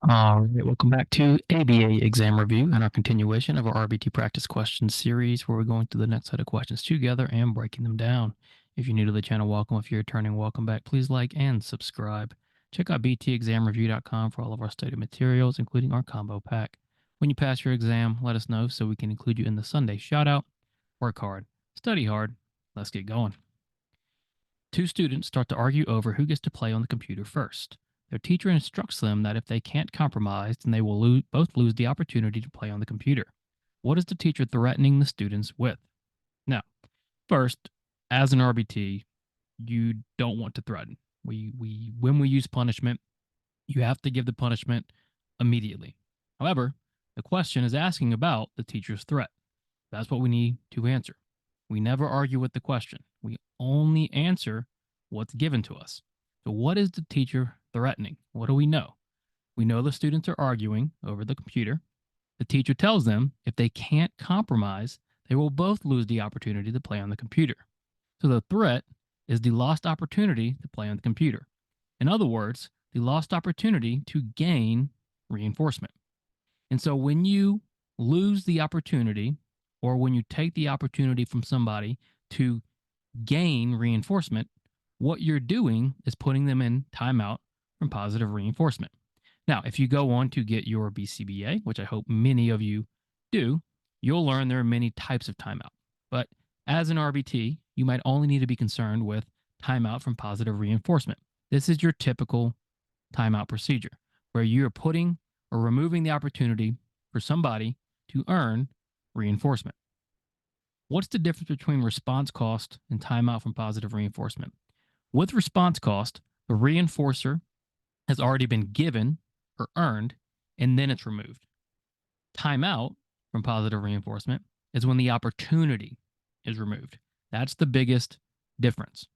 All right, welcome back to ABA exam review and our continuation of our RBT practice questions series where we're going through the next set of questions together and breaking them down. If you're new to the channel, welcome. If you're returning, welcome back. Please like and subscribe. Check out btexamreview.com for all of our study materials, including our combo pack. When you pass your exam, let us know so we can include you in the Sunday shout out. Work hard, study hard. Let's get going. Two students start to argue over who gets to play on the computer first. Their teacher instructs them that if they can't compromise, then they will both lose the opportunity to play on the computer. What is the teacher threatening the students with? Now, first, as an RBT, you don't want to threaten. When we use punishment, you have to give the punishment immediately. However, the question is asking about the teacher's threat. That's what we need to answer. We never argue with the question. We only answer what's given to us. So, what is the teacher threatening? What do we know? We know the students are arguing over the computer. The teacher tells them if they can't compromise, they will both lose the opportunity to play on the computer. So, the threat is the lost opportunity to play on the computer. In other words, the lost opportunity to gain reinforcement. And so, when you lose the opportunity or when you take the opportunity from somebody to gain reinforcement, what you're doing is putting them in timeout from positive reinforcement. Now, if you go on to get your BCBA, which I hope many of you do, you'll learn there are many types of timeout. But as an RBT, you might only need to be concerned with timeout from positive reinforcement. This is your typical timeout procedure where you're putting or removing the opportunity for somebody to earn reinforcement. What's the difference between response cost and timeout from positive reinforcement? With response cost, the reinforcer has already been given or earned, and then it's removed. Timeout from positive reinforcement is when the opportunity is removed. That's the biggest difference.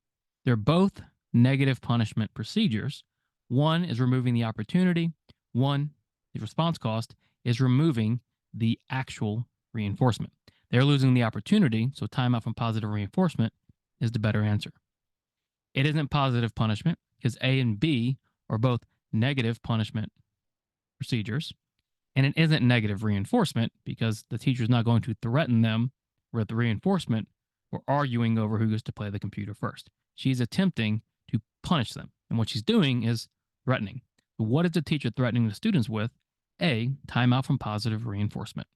They're both negative punishment procedures. One is removing the opportunity, one, the response cost, is removing the actual reinforcement. They're losing the opportunity, so timeout from positive reinforcement is the better answer. It isn't positive punishment because A and B are both negative punishment procedures. And it isn't negative reinforcement because the teacher's not going to threaten them with reinforcement or arguing over who gets to play the computer first. She's attempting to punish them. And what she's doing is threatening. What is the teacher threatening the students with? A, timeout from positive reinforcement.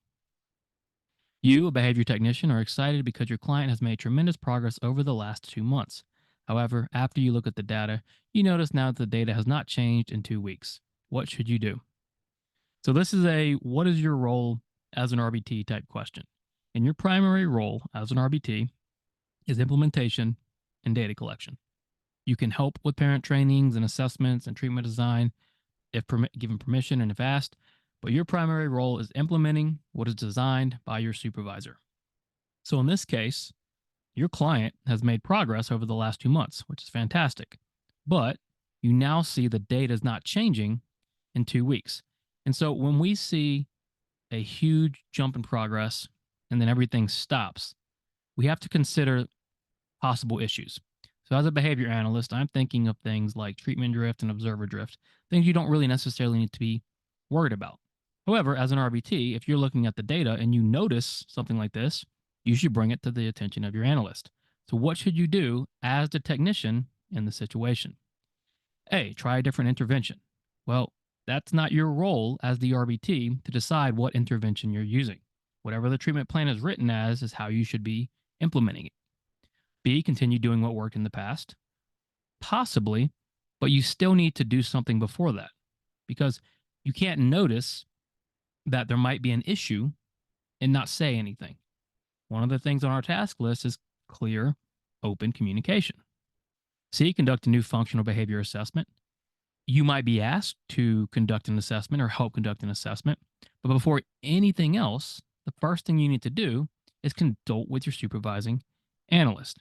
You, a behavior technician, are excited because your client has made tremendous progress over the last 2 months. However, after you look at the data, you notice now that the data has not changed in 2 weeks. What should you do? So, this is a what is your role as an RBT type question. And your primary role as an RBT is implementation and data collection. You can help with parent trainings and assessments and treatment design if given permission and if asked, but your primary role is implementing what is designed by your supervisor. So in this case, your client has made progress over the last 2 months, which is fantastic. But you now see the data is not changing in 2 weeks. And so when we see a huge jump in progress and then everything stops, we have to consider possible issues. So as a behavior analyst, I'm thinking of things like treatment drift and observer drift, things you don't really necessarily need to be worried about. However, as an RBT, if you're looking at the data and you notice something like this, you should bring it to the attention of your analyst. So what should you do as the technician in the situation? A, try a different intervention. Well, that's not your role as the RBT to decide what intervention you're using. Whatever the treatment plan is written as is how you should be implementing it. B, continue doing what worked in the past. Possibly, but you still need to do something before that because you can't notice that there might be an issue and not say anything. One of the things on our task list is clear, open communication. C, conduct a new functional behavior assessment. You might be asked to conduct an assessment or help conduct an assessment, but before anything else, the first thing you need to do is consult with your supervising analyst.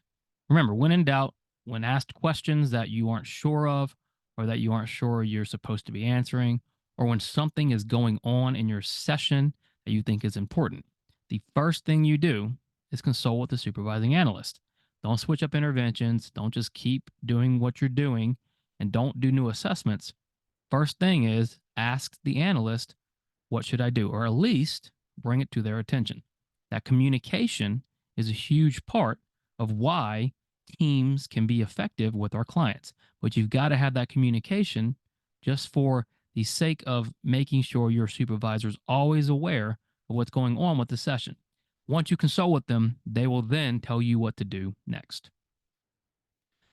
Remember, when in doubt, when asked questions that you aren't sure of or that you aren't sure you're supposed to be answering, or when something is going on in your session that you think is important, the first thing you do is consult with the supervising analyst. Don't switch up interventions. Don't just keep doing what you're doing and don't do new assessments. First thing is ask the analyst, what should I do? Or at least bring it to their attention. That communication is a huge part of why teams can be effective with our clients. But you've got to have that communication just for the sake of making sure your supervisor is always aware of what's going on with the session. Once you consult with them, they will then tell you what to do next.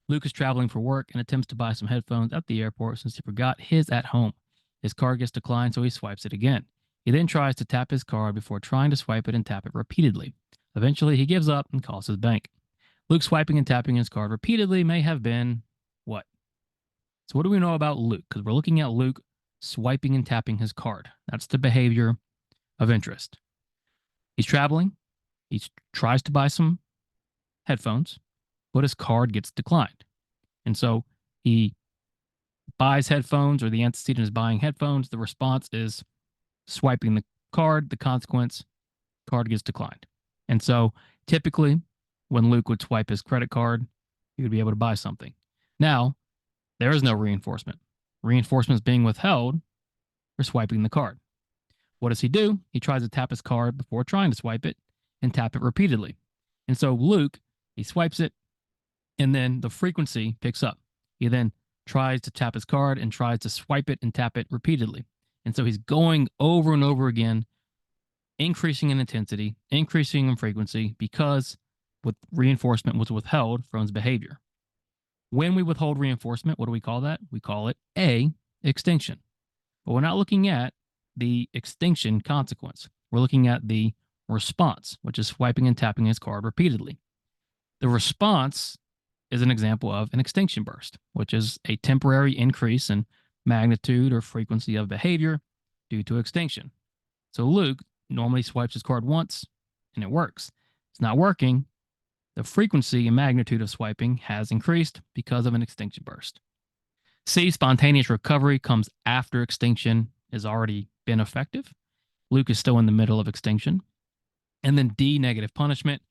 Luke is traveling for work and attempts to buy some headphones at the airport since he forgot his at home. His card gets declined, so he swipes it again. He then tries to tap his card before trying to swipe it and tap it repeatedly. Eventually, he gives up and calls his bank. Luke swiping and tapping his card repeatedly may have been what? So what do we know about Luke? Because we're looking at Luke swiping and tapping his card. That's the behavior of interest. He's traveling. He tries to buy some headphones, but his card gets declined. And so he buys headphones, or the antecedent is buying headphones. The response is swiping the card. The consequence, card gets declined. And so typically when Luke would swipe his credit card, he would be able to buy something. Now, there is no reinforcement. Reinforcement is being withheld for swiping the card. What does he do? He tries to tap his card before trying to swipe it and tap it repeatedly. And so Luke, he swipes it, and then the frequency picks up. He then tries to tap his card and tries to swipe it and tap it repeatedly. And so he's going over and over again, increasing in intensity, increasing in frequency, because with reinforcement was withheld from his behavior. When we withhold reinforcement, what do we call that? We call it A, extinction. But we're not looking at the extinction consequence. We're looking at the response, which is swiping and tapping his card repeatedly. The response is an example of an extinction burst, which is a temporary increase in magnitude or frequency of behavior due to extinction. So Luke normally swipes his card once and it works. It's not working. The frequency and magnitude of swiping has increased because of an extinction burst. C, spontaneous recovery comes after extinction has already been effective. Luke is still in the middle of extinction. And then D, negative punishment.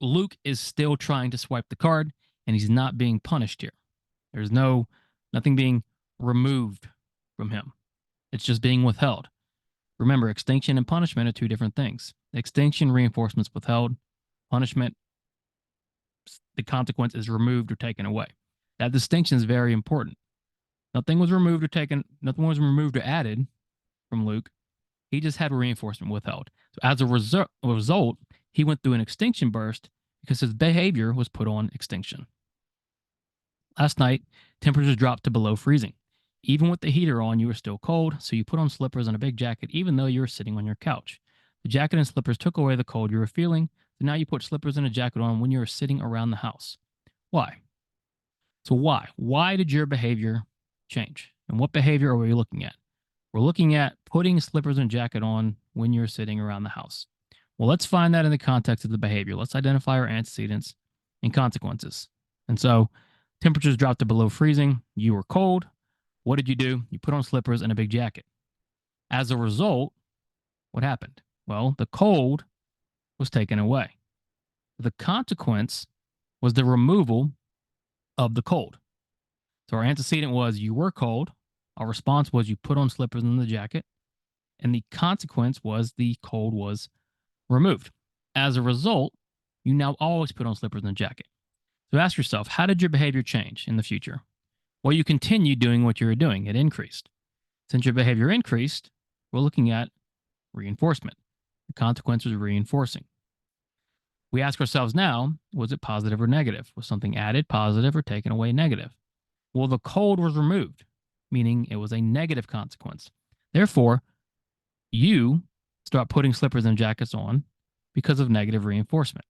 Luke is still trying to swipe the card and he's not being punished here. There's nothing being removed from him. It's just being withheld. Remember, extinction and punishment are two different things. Extinction, reinforcement's withheld. Punishment, the consequence is removed or taken away. That distinction is very important. Nothing was removed or added from Luke. He just had reinforcement withheld. So as a result, he went through an extinction burst because his behavior was put on extinction. Last night, temperatures dropped to below freezing. Even with the heater on, you were still cold, so you put on slippers and a big jacket even though you were sitting on your couch. The jacket and slippers took away the cold you were feeling, so now you put slippers and a jacket on when you were sitting around the house. Why? So why? Why did your behavior change? And what behavior are we looking at? We're looking at putting slippers and jacket on when you're sitting around the house. Well, let's find that in the context of the behavior. Let's identify our antecedents and consequences. And so temperatures dropped to below freezing. You were cold. What did you do? You put on slippers and a big jacket. As a result, what happened? Well, the cold was taken away. The consequence was the removal of the cold. So our antecedent was you were cold. Our response was you put on slippers and the jacket. And the consequence was the cold was removed. As a result, you now always put on slippers and a jacket. So ask yourself, how did your behavior change in the future? Well, you continued doing what you were doing. It increased. Since your behavior increased, we're looking at reinforcement. The consequence was reinforcing. We ask ourselves now, was it positive or negative? Was something added positive or taken away negative? Well, the cold was removed, meaning it was a negative consequence. Therefore, you start putting slippers and jackets on because of negative reinforcement.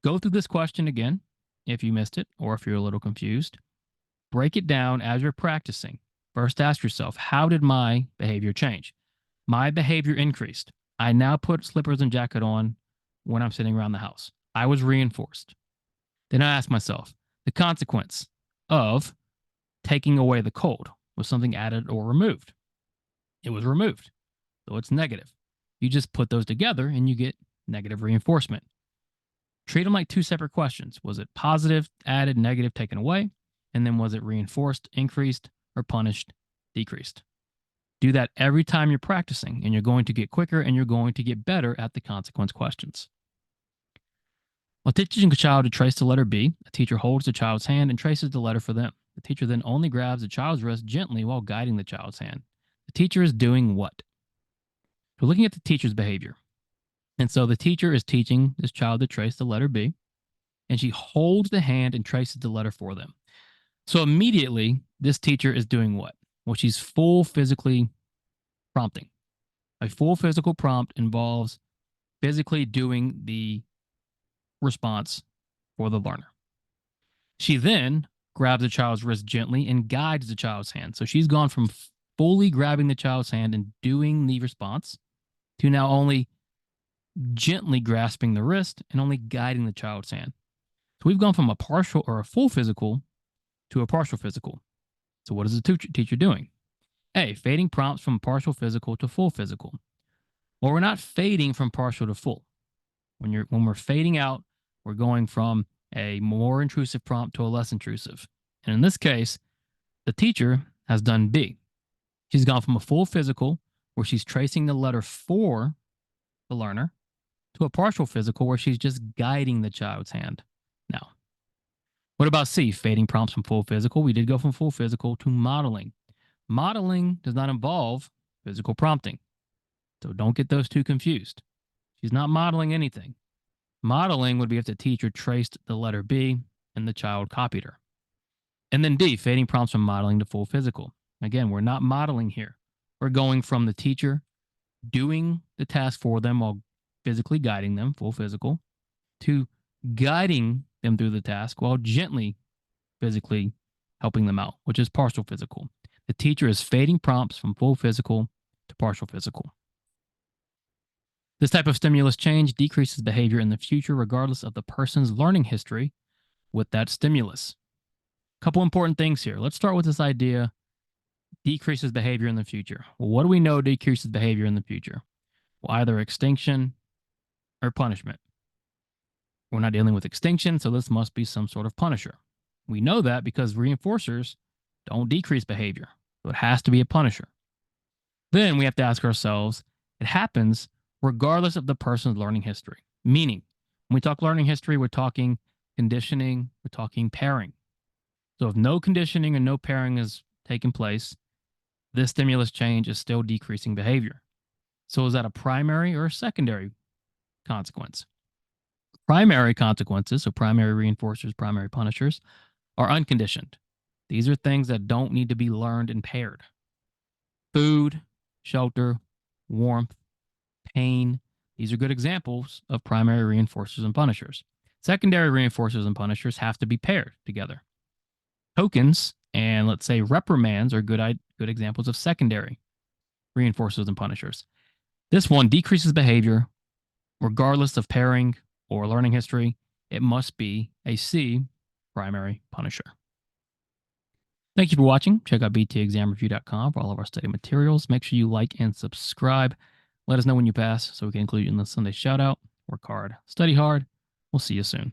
Go through this question again if you missed it or if you're a little confused. Break it down as you're practicing. First, ask yourself, how did my behavior change? My behavior increased. I now put slippers and jacket on when I'm sitting around the house. I was reinforced. Then I ask myself, the consequence of taking away the cold, was something added or removed? It was removed, so it's negative. You just put those together and you get negative reinforcement. Treat them like two separate questions. Was it positive, added, negative, taken away? And then was it reinforced, increased, or punished, decreased. Do that every time you're practicing, and you're going to get quicker and you're going to get better at the consequence questions. While teaching a child to trace the letter B, a teacher holds the child's hand and traces the letter for them. The teacher then only grabs the child's wrist gently while guiding the child's hand. The teacher is doing what? We're looking at the teacher's behavior. And so the teacher is teaching this child to trace the letter B, and she holds the hand and traces the letter for them. So immediately, this teacher is doing what? Well, she's full physically prompting. A full physical prompt involves physically doing the response for the learner. She then grabs the child's wrist gently and guides the child's hand. So she's gone from fully grabbing the child's hand and doing the response to now only gently grasping the wrist and only guiding the child's hand. So we've gone from a partial or a full physical to a partial physical. So what is the teacher doing? A, fading prompts from partial physical to full physical. Well, we're not fading from partial to full. When we're fading out, we're going from a more intrusive prompt to a less intrusive. And in this case, the teacher has done B. She's gone from a full physical, where she's tracing the letter for the learner, to a partial physical, where she's just guiding the child's hand. Now, what about C, fading prompts from full physical? We did go from full physical to modeling. Modeling does not involve physical prompting. So don't get those two confused. She's not modeling anything. Modeling would be if the teacher traced the letter B and the child copied her. And then D, fading prompts from modeling to full physical. Again, we're not modeling here. We're going from the teacher doing the task for them while physically guiding them, full physical, to guiding them through the task while gently physically helping them out, which is partial physical. The teacher is fading prompts from full physical to partial physical. This type of stimulus change decreases behavior in the future regardless of the person's learning history with that stimulus. A couple important things here. Let's start with this idea, decreases behavior in the future. Well, what do we know decreases behavior in the future? Well, either extinction or punishment. We're not dealing with extinction, so this must be some sort of punisher. We know that because reinforcers don't decrease behavior, so it has to be a punisher. Then we have to ask ourselves, it happens regardless of the person's learning history. Meaning, when we talk learning history, we're talking conditioning, we're talking pairing. So if no conditioning and no pairing is taking place, this stimulus change is still decreasing behavior. So is that a primary or a secondary consequence? Primary consequences, so primary reinforcers, primary punishers, are unconditioned. These are things that don't need to be learned and paired. Food, shelter, warmth, pain. These are good examples of primary reinforcers and punishers. Secondary reinforcers and punishers have to be paired together. Tokens and, let's say, reprimands are good examples of secondary reinforcers and punishers. This one decreases behavior regardless of pairing or learning history. It must be a C, primary punisher. Thank you for watching. Check out btexamreview.com for all of our study materials. Make sure you like and subscribe. Let us know when you pass so we can include you in the Sunday shout out. Work hard, study hard. We'll see you soon.